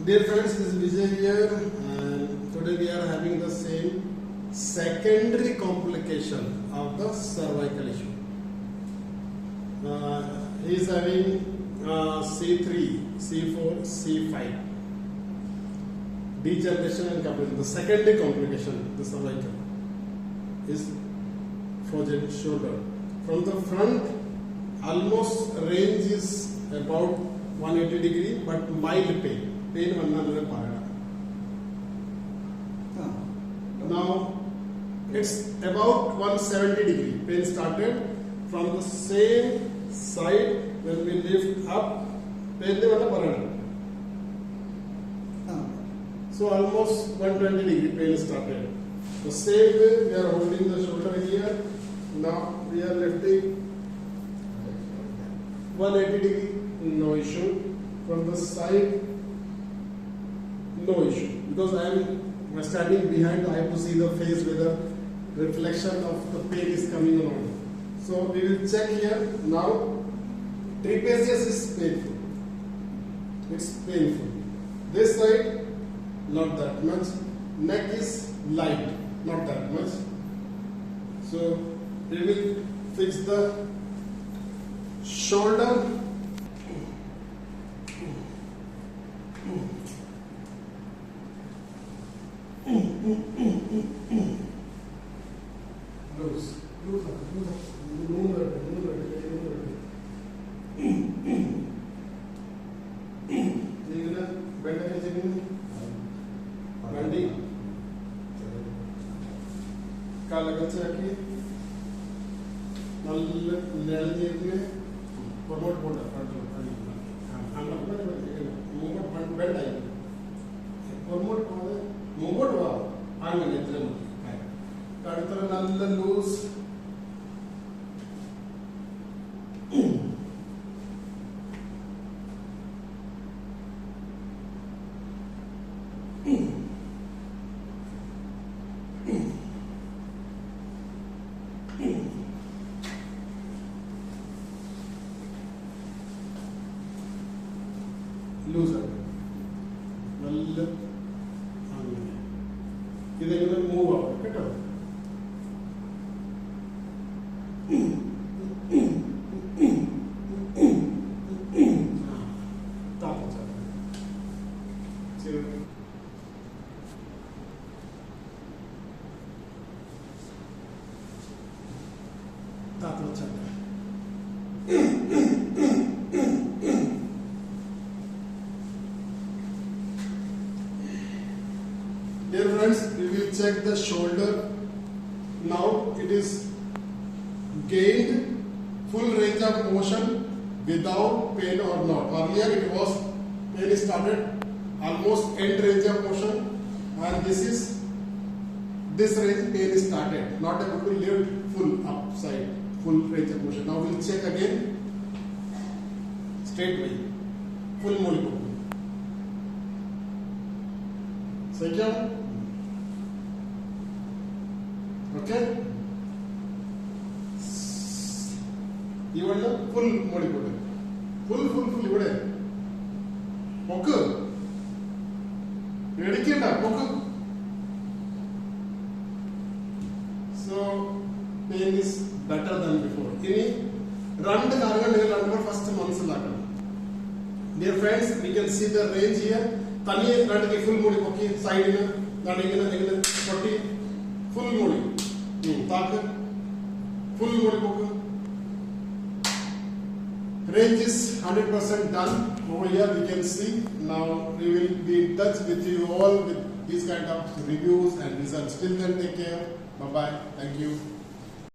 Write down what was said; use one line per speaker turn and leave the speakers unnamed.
Dear friends, this is Vijay here, and today we are having the same secondary complication of the cervical issue. He is having C3, C4, C5 degeneration and complication. The secondary complication, the cervical, is frozen shoulder. From the front, almost range is about 180 degree, but mild pain. Pain vanna parana. Now it's about 170 degree. Pain started from the same side. When we lift up, pain vanna parana. So almost 120 degree pain started. The same way we are holding the shoulder here. Now we are lifting 180 degree, no issue. From the side, no issue. Because I am standing behind, I have to see the face whether reflection of the pain is coming or not. So we will check here. Now trapezius is painful. It's painful. This side, not that much. Neck is light, not that much. So we will fix the shoulder. Loose. Loose. Loose. ഇതെങ്ങനെ move ആവും കേട്ടോ. Dear friends, we will check the shoulder. Now it is gained full range of motion without pain or not. Earlier it was pain started almost end range of motion, and this range pain started, not able to lift full upside, full range of motion. Now we will check again straight way, full molecule. Second. Okay. Even the full molecule. Full ഇവിടെ പൊക്ക് പേടിക്കണ്ട പൊക്ക്. So pain is better than before. ഇനി രണ്ട് കാര്യങ്ങൾ നിങ്ങൾ first മനസ്സിലാക്കണം. Dear friends, we can see the range here. തനിയെ രണ്ട് ഫുൾ മോളി പൊക്കി സൈഡിന് ഇങ്ങനെ പൊട്ടി ഫുൾ മോളി താക്ക് full മോളി പൊക്ക്. Range is 100% done. Over here we can see. Now we will be in touch with you all with these kind of reviews and results. Till then, take care. Bye bye. Thank you.